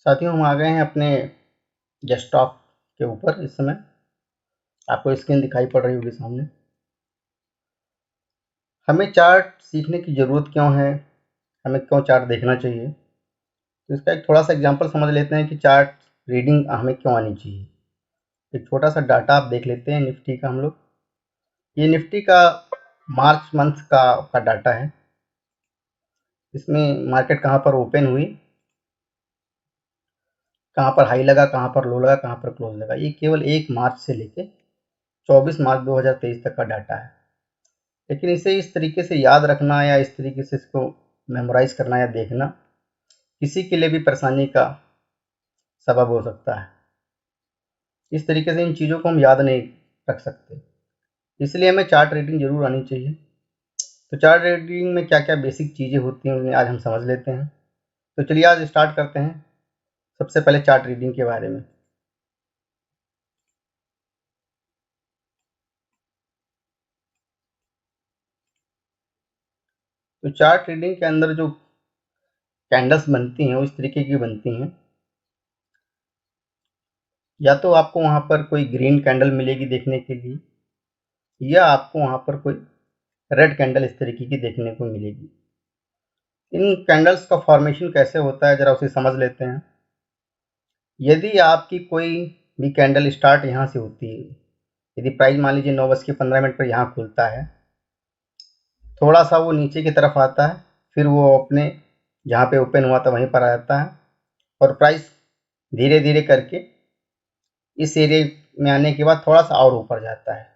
साथियों, हम आ गए हैं अपने डेस्कटॉप के ऊपर। इस समय आपको स्क्रीन दिखाई पड़ रही होगी सामने। हमें चार्ट सीखने की ज़रूरत क्यों है, हमें क्यों चार्ट देखना चाहिए, तो इसका एक थोड़ा सा एग्जांपल समझ लेते हैं कि चार्ट रीडिंग हमें क्यों आनी चाहिए। एक छोटा सा डाटा आप देख लेते हैं निफ्टी का। हम लोग ये निफ्टी का मार्च मंथ का डाटा है। इसमें मार्केट कहाँ पर ओपन हुई, कहाँ पर हाई लगा, कहाँ पर लो लगा, कहाँ पर क्लोज लगा, ये केवल 1 मार्च से लेके 24 मार्च 2023 तक का डाटा है। लेकिन इसे इस तरीके से याद रखना या इस तरीके से इसको मेमोराइज करना या देखना किसी के लिए भी परेशानी का सबब हो सकता है। इस तरीके से इन चीज़ों को हम याद नहीं रख सकते, इसलिए हमें चार्ट रीडिंग जरूर आनी चाहिए। तो चार्ट रीडिंग में क्या क्या बेसिक चीज़ें होती हैं उन्हें आज हम समझ लेते हैं। तो चलिए आज स्टार्ट करते हैं सबसे पहले चार्ट रीडिंग के बारे में। तो चार्ट रीडिंग के अंदर जो कैंडल्स बनती हैं वो इस तरीके की बनती हैं। या तो आपको वहाँ पर कोई ग्रीन कैंडल मिलेगी देखने के लिए, या आपको वहाँ पर कोई रेड कैंडल इस तरीके की देखने को मिलेगी। इन कैंडल्स का फॉर्मेशन कैसे होता है जरा उसे समझ लेते हैं। यदि आपकी कोई भी कैंडल स्टार्ट यहाँ से होती है, यदि प्राइस मान लीजिए 9:15 पर यहाँ खुलता है, थोड़ा सा वो नीचे की तरफ आता है, फिर वो अपने जहाँ पे ओपन हुआ था वहीं पर आ जाता है, और प्राइस धीरे धीरे करके इस एरिया में आने के बाद थोड़ा सा और ऊपर जाता है,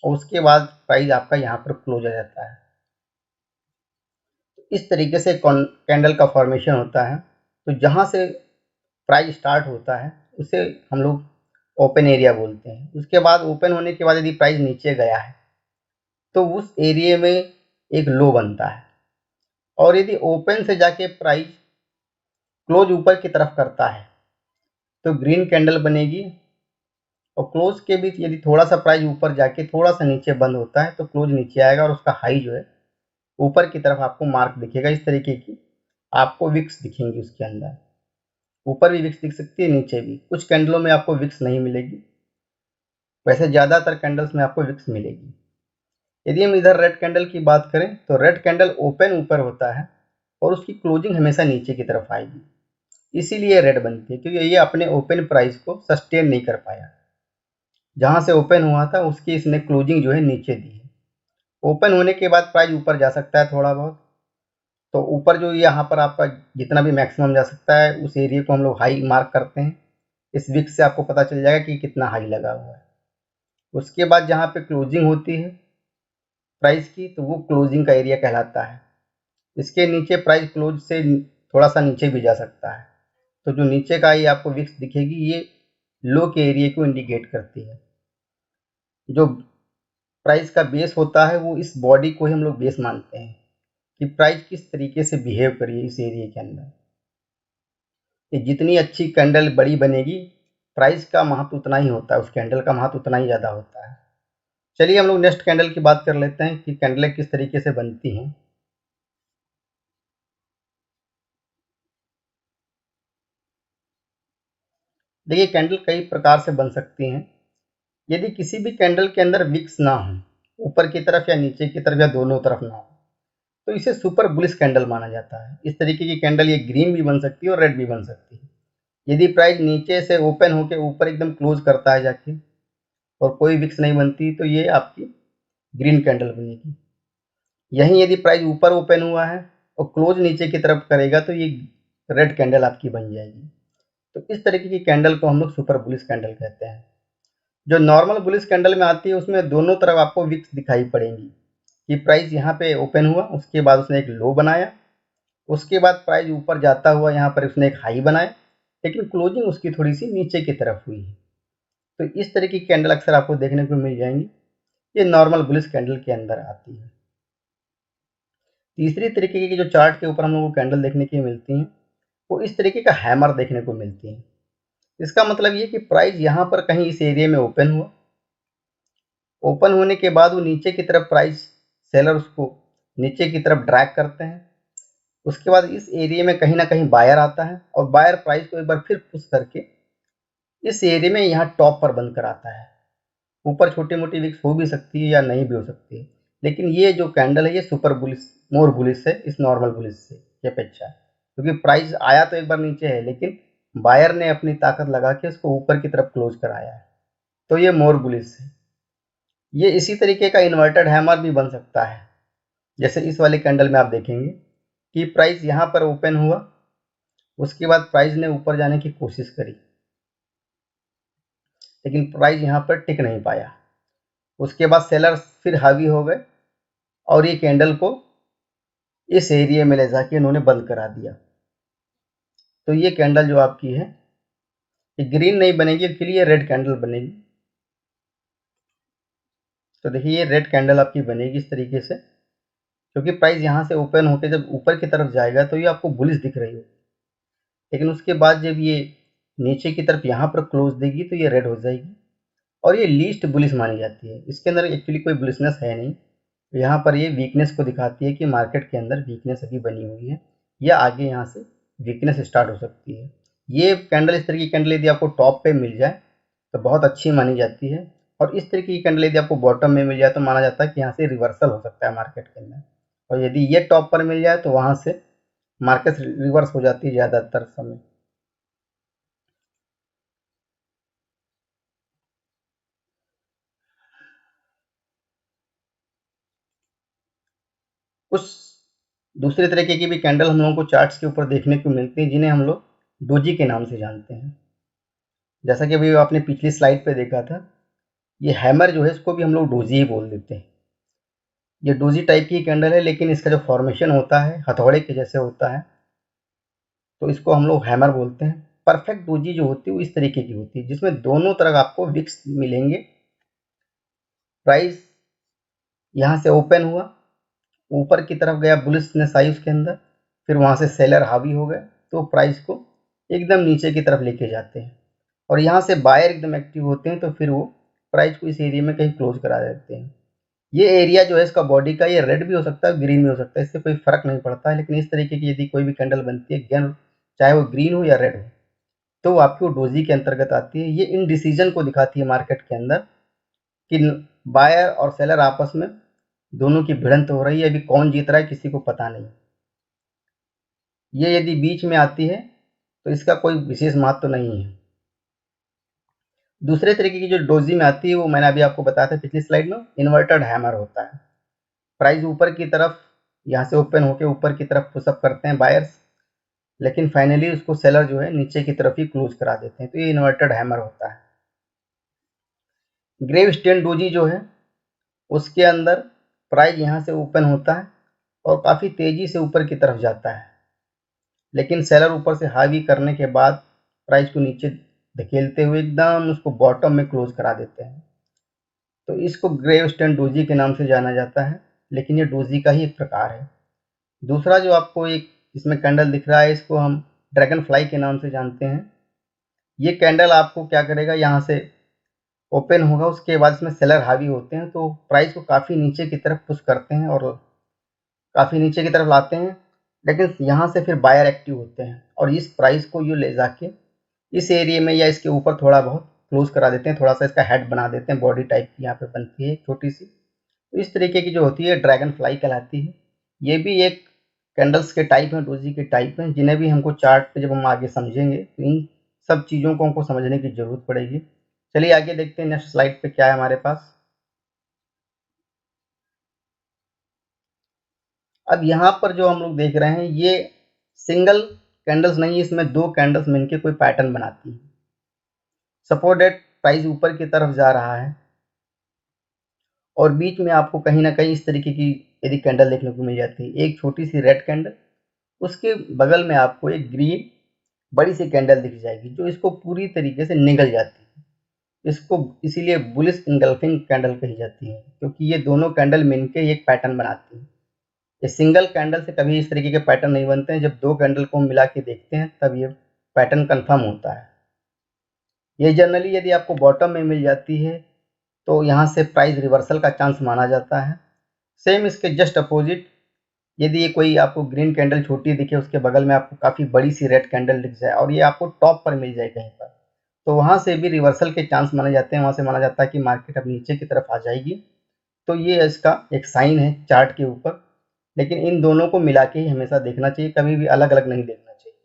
और उसके बाद प्राइस आपका यहाँ पर क्लोज आ जाता है। इस तरीके से कैंडल का फॉर्मेशन होता है। तो जहाँ से प्राइस स्टार्ट होता है उसे हम लोग ओपन एरिया बोलते हैं। उसके बाद ओपन होने के बाद यदि प्राइस नीचे गया है तो उस एरिया में एक लो बनता है, और यदि ओपन से जाके प्राइस क्लोज ऊपर की तरफ करता है तो ग्रीन कैंडल बनेगी, और क्लोज के बीच यदि थोड़ा सा प्राइस ऊपर जाके थोड़ा सा नीचे बंद होता है तो क्लोज नीचे आएगा, और उसका हाई जो है ऊपर की तरफ आपको मार्क दिखेगा। इस तरीके की आपको विक्स दिखेंगी उसके अंदर। ऊपर भी विक्स दिख सकती है, नीचे भी। कुछ कैंडलों में आपको विक्स नहीं मिलेगी, वैसे ज़्यादातर कैंडल्स में आपको विक्स मिलेगी। यदि हम इधर रेड कैंडल की बात करें तो रेड कैंडल ओपन ऊपर होता है और उसकी क्लोजिंग हमेशा नीचे की तरफ आएगी, इसीलिए रेड बनती है, क्योंकि ये अपने ओपन प्राइस को सस्टेन नहीं कर पाया। जहां से ओपन हुआ था उसकी इसने क्लोजिंग जो है नीचे दी है। ओपन होने के बाद प्राइस ऊपर जा सकता है थोड़ा बहुत, तो ऊपर जो यहाँ पर आपका जितना भी मैक्सिमम जा सकता है उस एरिया को हम लोग हाई मार्क करते हैं। इस विक्स से आपको पता चल जाएगा कि कितना हाई लगा हुआ है। उसके बाद जहाँ पे क्लोजिंग होती है प्राइस की, तो वो क्लोजिंग का एरिया कहलाता है। इसके नीचे प्राइस क्लोज से थोड़ा सा नीचे भी जा सकता है। तो जो नीचे का ये आपको विक्स दिखेगी, ये लो के एरिया को इंडिकेट करती है। जो प्राइस का बेस होता है वो इस बॉडी को ही हम लोग बेस मानते हैं कि प्राइस किस तरीके से बिहेव करिए इस एरिया के अंदर। कि जितनी अच्छी कैंडल बड़ी बनेगी, प्राइस का महत्व उतना ही होता है, उस कैंडल का महत्व उतना ही ज़्यादा होता है। चलिए हम लोग नेक्स्ट कैंडल की बात कर लेते हैं कि कैंडलें किस तरीके से बनती हैं। देखिए, कैंडल कई प्रकार से बन सकती हैं। यदि किसी भी कैंडल के अंदर विक्स ना हो, ऊपर की तरफ या नीचे की तरफ या दोनों तरफ ना हो, तो इसे सुपर बुलिश कैंडल माना जाता है। इस तरीके की कैंडल ये ग्रीन भी बन सकती है और रेड भी बन सकती है। यदि प्राइस नीचे से ओपन होकर ऊपर एकदम क्लोज करता है जाके, और कोई विक्स नहीं बनती, तो ये आपकी ग्रीन कैंडल बनेगी। यहीं यदि प्राइस ऊपर ओपन हुआ है और क्लोज नीचे की तरफ करेगा तो ये रेड कैंडल आपकी बन जाएगी। तो इस तरीके की कैंडल को हम लोग सुपर बुलिश कैंडल कहते हैं। जो नॉर्मल बुलिश कैंडल में आती है उसमें दोनों तरफ आपको विक्स दिखाई पड़ेंगी कि प्राइस यहाँ पे ओपन हुआ, उसके बाद उसने एक लो बनाया, उसके बाद प्राइस ऊपर जाता हुआ यहाँ पर उसने एक हाई बनाया, लेकिन क्लोजिंग उसकी थोड़ी सी नीचे की तरफ हुई है। तो इस तरह की कैंडल अक्सर आपको देखने को मिल जाएंगी। ये नॉर्मल बुलिश कैंडल के अंदर आती है। तीसरी तरीके की जो चार्ट के ऊपर हम लोग को कैंडल देखने की मिलती हैं, वो इस तरीके का हैमर देखने को मिलती है। इसका मतलब ये कि प्राइस यहाँ पर कहीं इस एरिया में ओपन हुआ, ओपन होने के बाद वो नीचे की तरफ प्राइस सेलर उसको नीचे की तरफ ड्रैग करते हैं, उसके बाद इस एरिया में कहीं ना कहीं बायर आता है और बायर प्राइस को एक बार फिर पुश करके इस एरिया में यहाँ टॉप पर बंद कराता है। ऊपर छोटी मोटी विक्स हो भी सकती है या नहीं भी हो सकती है, लेकिन ये जो कैंडल है ये सुपर बुलिश, मोर बुलिश है इस नॉर्मल बुलिश से ये अपेक्षा है, क्योंकि प्राइस आया तो एक बार नीचे है लेकिन बायर ने अपनी ताकत लगा के उसको ऊपर की तरफ क्लोज कराया है, तो ये मोर बुलिश है। ये इसी तरीके का इन्वर्टेड हैमर भी बन सकता है, जैसे इस वाले कैंडल में आप देखेंगे कि प्राइस यहाँ पर ओपन हुआ, उसके बाद प्राइस ने ऊपर जाने की कोशिश करी लेकिन प्राइस यहाँ पर टिक नहीं पाया। उसके बाद सेलर्स फिर हावी हो गए और ये कैंडल को इस एरिया में ले जाके इन्होंने बंद करा दिया। तो ये कैंडल जो आपकी है ये ग्रीन नहीं बनेगी, एक्चुअली ये रेड कैंडल बनेगी। तो देखिए ये रेड कैंडल आपकी बनेगी इस तरीके से, क्योंकि प्राइस यहाँ से ओपन होकर जब ऊपर की तरफ जाएगा तो ये आपको बुलिश दिख रही है, लेकिन उसके बाद जब ये नीचे की तरफ यहाँ पर क्लोज देगी तो ये रेड हो जाएगी और ये लीस्ट बुलिश मानी जाती है। इसके अंदर एक्चुअली कोई बुलिशनेस है नहीं, यहाँ पर ये वीकनेस को दिखाती है कि मार्केट के अंदर वीकनेस अभी बनी हुई है या आगे यहाँ से वीकनेस स्टार्ट हो सकती है। ये कैंडल, इस तरह की कैंडल यदि आपको टॉप पे मिल जाए तो बहुत अच्छी मानी जाती है, और इस तरीके की कैंडल यदि आपको बॉटम में मिल जाए तो माना जाता है कि यहाँ से रिवर्सल हो सकता है मार्केट के अंदर, और यदि ये टॉप पर मिल जाए तो वहाँ से मार्केट रिवर्स हो जाती है ज़्यादातर समय। कुछ दूसरे तरीके की भी कैंडल हम लोगों को चार्ट्स के ऊपर देखने को मिलती हैं, जिन्हें हम लोग डोजी के नाम से जानते हैं। जैसा कि अभी आपने पिछली स्लाइड पे देखा था, ये हैमर जो है इसको भी हम लोग डोजी ही बोल देते हैं। ये डोजी टाइप की कैंडल है, लेकिन इसका जो फॉर्मेशन होता है हथौड़े के जैसे होता है, तो इसको हम लोग हैमर बोलते हैं। परफेक्ट डोजी जो होती है वो इस तरीके की होती है, जिसमें दोनों तरफ आपको विक्स मिलेंगे। प्राइस यहाँ से ओपन हुआ, ऊपर की तरफ गया बुलिशनेस आई उसके अंदर, फिर वहाँ से सेलर हावी हो गए तो प्राइस को एकदम नीचे की तरफ लेके जाते हैं, और यहाँ से बायर एकदम एक्टिव होते हैं तो फिर वो प्राइस को इस एरिया में कहीं क्लोज करा देते हैं। ये एरिया जो है इसका बॉडी का, ये रेड भी हो सकता है ग्रीन भी हो सकता है, इससे कोई फर्क नहीं पड़ता है, लेकिन इस तरीके की यदि कोई भी कैंडल बनती है गेन, चाहे वो ग्रीन हो या रेड हो, तो वो आपकी वो डोजी के अंतर्गत आती है। ये इनडिसीजन को दिखाती है मार्केट के अंदर कि बायर और सेलर आपस में दोनों की भिड़ंत हो रही है, अभी कौन जीत रहा है किसी को पता नहीं। ये यदि बीच में आती है तो इसका कोई विशेष महत्व तो नहीं है। दूसरे तरीके की जो डोजी में आती है वो मैंने अभी आपको बताया था पिछली स्लाइड में, इन्वर्टेड हैमर होता है। प्राइस ऊपर की तरफ यहाँ से ओपन होकर ऊपर की तरफ पुशअप करते हैं बायर्स, लेकिन फाइनली उसको सेलर जो है नीचे की तरफ ही क्लोज करा देते हैं, तो ये इन्वर्टेड हैमर होता है। ग्रेव स्टेन डोजी जो है उसके अंदर प्राइस यहाँ से ओपन होता है और काफ़ी तेज़ी से ऊपर की तरफ जाता है, लेकिन सेलर ऊपर से हावी करने के बाद प्राइस को नीचे धकेलते हुए एकदम उसको बॉटम में क्लोज करा देते हैं। तो इसको ग्रेव स्टेन डोजी के नाम से जाना जाता है, लेकिन ये डोजी का ही एक प्रकार है। दूसरा जो आपको एक इसमें कैंडल दिख रहा है, इसको हम ड्रैगन फ्लाई के नाम से जानते हैं। ये कैंडल आपको क्या करेगा, यहाँ से ओपन होगा, उसके बाद इसमें सेलर हावी होते हैं तो प्राइस को काफ़ी नीचे की तरफ पुश करते हैं और काफ़ी नीचे की तरफ लाते हैं, लेकिन यहाँ से फिर बायर एक्टिव होते हैं और इस प्राइस को ये ले जाके इस एरिया में या इसके ऊपर थोड़ा बहुत क्लोज करा देते हैं, थोड़ा सा इसका हेड बना देते हैं, बॉडी टाइप की यहाँ पे बनती है छोटी सी। तो इस तरीके की जो होती है ड्रैगन फ्लाई कहलाती है। ये भी एक कैंडल्स के टाइप हैं, डोजी के टाइप हैं, जिन्हें भी हमको चार्ट पे जब हम आगे समझेंगे तो इन सब चीज़ों को हमको समझने की ज़रूरत पड़ेगी। चलिए आगे देखते हैं नेक्स्ट स्लाइड पे क्या है हमारे पास। अब यहाँ पर जो हम लोग देख रहे हैं ये सिंगल कैंडल्स नहीं, इसमें दो कैंडल्स मिलकर कोई पैटर्न बनाती है। सपोज दैट प्राइस ऊपर की तरफ जा रहा है और बीच में आपको कहीं ना कहीं इस तरीके की यदि कैंडल देखने को मिल जाती है, एक छोटी सी रेड कैंडल, उसके बगल में आपको एक ग्रीन बड़ी सी कैंडल दिख जाएगी जो इसको पूरी तरीके से निगल जाती है। इसको इसीलिए बुलिश इनगल्फिंग कैंडल कही जाती है, क्योंकि ये दोनों कैंडल मिलकर एक पैटर्न बनाती है। ये सिंगल कैंडल से कभी इस तरीके के पैटर्न नहीं बनते हैं, जब दो कैंडल को मिला के देखते हैं तब ये पैटर्न कंफर्म होता है। ये जनरली यदि आपको बॉटम में मिल जाती है तो यहाँ से प्राइस रिवर्सल का चांस माना जाता है। सेम इसके जस्ट अपोजिट यदि ये कोई आपको ग्रीन कैंडल छोटी दिखे, उसके बगल में आपको काफ़ी बड़ी सी रेड कैंडल दिख जाए और ये आपको टॉप पर मिल जाए कहीं पर, तो वहाँ से भी रिवर्सल के चांस माने जाते हैं। वहाँ से माना जाता है कि मार्केट अब नीचे की तरफ आ जाएगी। तो ये इसका एक साइन है चार्ट के ऊपर। लेकिन इन दोनों को मिला के ही हमेशा देखना चाहिए, कभी भी अलग अलग नहीं देखना चाहिए।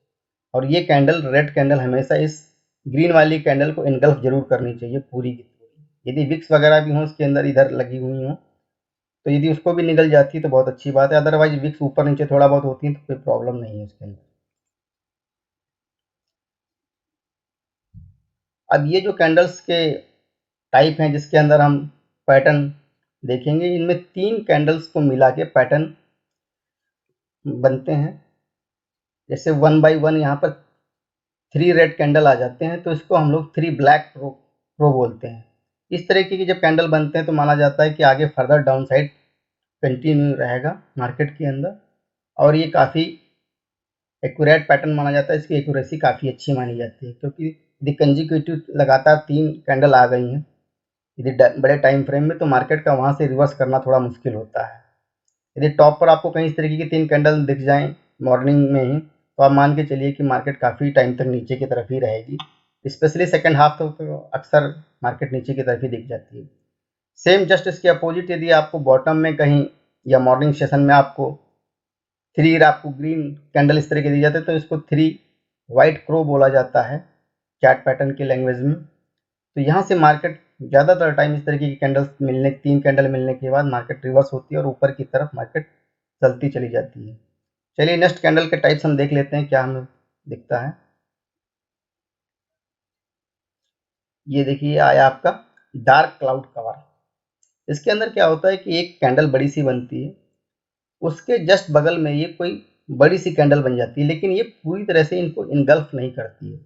और ये कैंडल, रेड कैंडल, हमेशा इस ग्रीन वाली कैंडल को इनगल्फ जरूर करनी चाहिए पूरी की पूरी। यदि विक्स वगैरह भी हों उसके अंदर इधर लगी हुई हों, तो यदि उसको भी निकल जाती है तो बहुत अच्छी बात है। अदरवाइज विक्स ऊपर नीचे थोड़ा बहुत होती है तो कोई प्रॉब्लम नहीं है उसके अंदर। अब ये जो कैंडल्स के टाइप हैं जिसके अंदर हम पैटर्न देखेंगे, इनमें 3 कैंडल्स को मिला के पैटर्न बनते हैं। जैसे 1 बाई 1 यहाँ पर 3 रेड कैंडल आ जाते हैं, तो इसको हम लोग 3 ब्लैक रो बोलते हैं। इस तरीके की जब कैंडल बनते हैं तो माना जाता है कि आगे फर्दर डाउन साइड कंटिन्यू रहेगा मार्केट के अंदर, और ये काफ़ी एक्यूरेट पैटर्न माना जाता है। इसकी एक्यूरेसी काफ़ी अच्छी मानी जाती है, क्योंकि यदि कंजिक्यूटिव लगातार 3 कैंडल आ गई हैं यदि बड़े टाइम फ्रेम में, तो मार्केट का वहाँ से रिवर्स करना थोड़ा मुश्किल होता है। यदि टॉप पर आपको कहीं इस तरीके की 3 कैंडल दिख जाएं मॉर्निंग में ही, तो आप मान के चलिए कि मार्केट काफ़ी टाइम तक नीचे की तरफ ही रहेगी। स्पेशली सेकंड हाफ तो अक्सर मार्केट नीचे की तरफ ही दिख जाती है। सेम जस्ट इसके अपोजिट, यदि आपको बॉटम में कहीं या मॉर्निंग सेशन में आपको 3 आपको ग्रीन कैंडल इस तरह के दी जाते हैं, तो इसको 3 वाइट क्रो बोला जाता है चार्ट पैटर्न की लैंग्वेज में। तो यहाँ से मार्केट ज़्यादातर टाइम इस तरीके की कैंडल्स मिलने, 3 कैंडल मिलने के बाद मार्केट रिवर्स होती है और ऊपर की तरफ मार्केट चलती चली जाती है। चलिए नेक्स्ट कैंडल के टाइप्स हम देख लेते हैं क्या हमें दिखता है। ये देखिए आया आपका डार्क क्लाउड कवर। इसके अंदर क्या होता है कि एक कैंडल बड़ी सी बनती है, उसके जस्ट बगल में ये कोई बड़ी सी कैंडल बन जाती है, लेकिन ये पूरी तरह से इनको इनगल्फ नहीं करती है।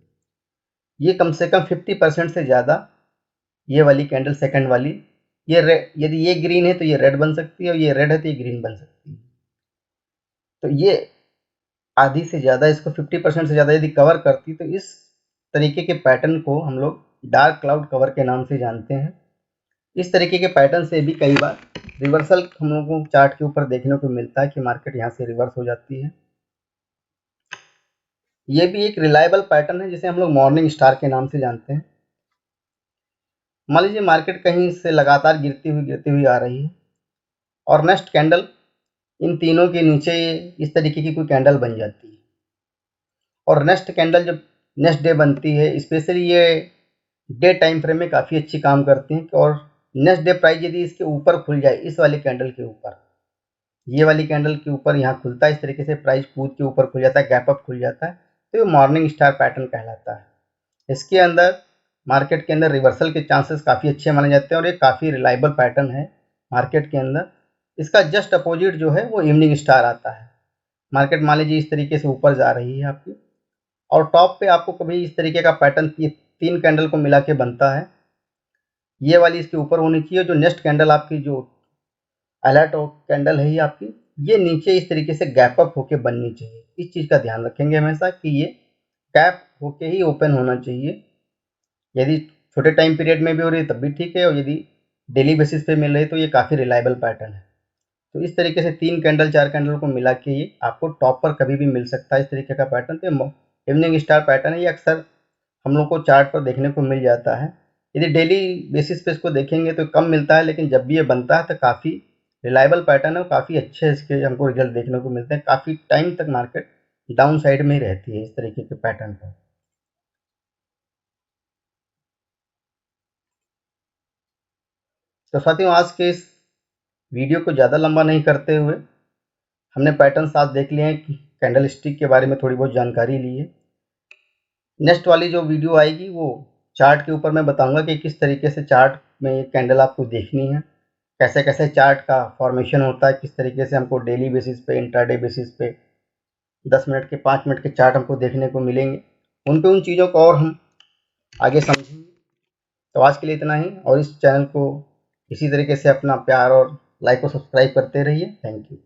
ये कम से कम 50% से ज़्यादा, ये वाली कैंडल सेकंड वाली, ये रेड, यदि ये ग्रीन है तो ये रेड बन सकती है और ये रेड है तो ये ग्रीन बन सकती है। तो ये आधी से ज़्यादा, इसको 50% से ज़्यादा यदि कवर करती, तो इस तरीके के पैटर्न को हम लोग डार्क क्लाउड कवर के नाम से जानते हैं। इस तरीके के पैटर्न से भी कई बार रिवर्सल हम लोगों को चार्ट के ऊपर देखने को मिलता है कि मार्केट यहाँ से रिवर्स हो जाती है। ये भी एक रिलायबल पैटर्न है जिसे हम लोग मॉर्निंग स्टार के नाम से जानते हैं। मान लीजिए मार्केट कहीं से लगातार गिरती हुई आ रही है और नेक्स्ट कैंडल इन तीनों के नीचे इस तरीके की कोई कैंडल बन जाती है, और नेक्स्ट कैंडल जब नेक्स्ट डे बनती है, स्पेशली ये डे टाइम फ्रेम में काफ़ी अच्छी काम करती हैं। और नेक्स्ट डे प्राइस यदि इसके ऊपर खुल जाए, इस वाली कैंडल के ऊपर, ये वाली कैंडल के ऊपर यहाँ खुलता है, इस तरीके से प्राइस कूद के ऊपर खुल जाता है, गैप अप खुल जाता है, तो ये मॉर्निंग स्टार पैटर्न कहलाता है। इसके अंदर मार्केट के अंदर रिवर्सल के चांसेस काफ़ी अच्छे माने जाते हैं और ये काफ़ी रिलायबल पैटर्न है मार्केट के अंदर। इसका जस्ट अपोजिट जो है वो इवनिंग स्टार आता है। मार्केट मान लीजिए इस तरीके से ऊपर जा रही है आपकी, और टॉप पे आपको कभी इस तरीके का पैटर्न, ये 3 कैंडल को मिला के बनता है, ये वाली इसके ऊपर होनी चाहिए। जो नेक्स्ट कैंडल आपकी जो अलर्ट कैंडल है ये आपकी, ये नीचे इस तरीके से गैप अप होके बननी चाहिए। इस चीज़ का ध्यान रखेंगे हमेशा कि ये गैप होके ही ओपन होना चाहिए। यदि छोटे टाइम पीरियड में भी हो रही है तब भी ठीक है, और यदि डेली बेसिस पे मिल रही है तो ये काफ़ी रिलायबल पैटर्न है। तो इस तरीके से 3 कैंडल 4 कैंडल को मिला के ये आपको टॉप पर कभी भी मिल सकता है इस तरीके का पैटर्न। तो इवनिंग स्टार पैटर्न है, ये अक्सर हम लोग को चार्ट पर देखने को मिल जाता है। यदि डेली बेसिस पे इसको देखेंगे तो कम मिलता है, लेकिन जब भी ये बनता है तो काफ़ी रिलायबल पैटर्न है और काफ़ी अच्छे इसके हमको रिजल्ट देखने को मिलते हैं। काफ़ी टाइम तक मार्केट डाउन साइड में ही रहती है इस तरीके के पैटर्न पर। तो साथियों, आज के इस वीडियो को ज़्यादा लंबा नहीं करते हुए हमने पैटर्न साथ देख लिए हैं, कैंडल स्टिक के बारे में थोड़ी बहुत जानकारी ली है। नेक्स्ट वाली जो वीडियो आएगी वो चार्ट के ऊपर मैं बताऊंगा कि किस तरीके से चार्ट में ये कैंडल आपको देखनी है, कैसे कैसे चार्ट का फॉर्मेशन होता है, किस तरीके से हमको डेली बेसिस पे, इंट्राडे बेसिस पे 10 मिनट के 5 मिनट के चार्ट हमको देखने को मिलेंगे। उन चीज़ों को और हम आगे समझेंगे। तो आज के लिए इतना ही, और इस चैनल को इसी तरीके से अपना प्यार और लाइक और सब्सक्राइब करते रहिए। Thank you.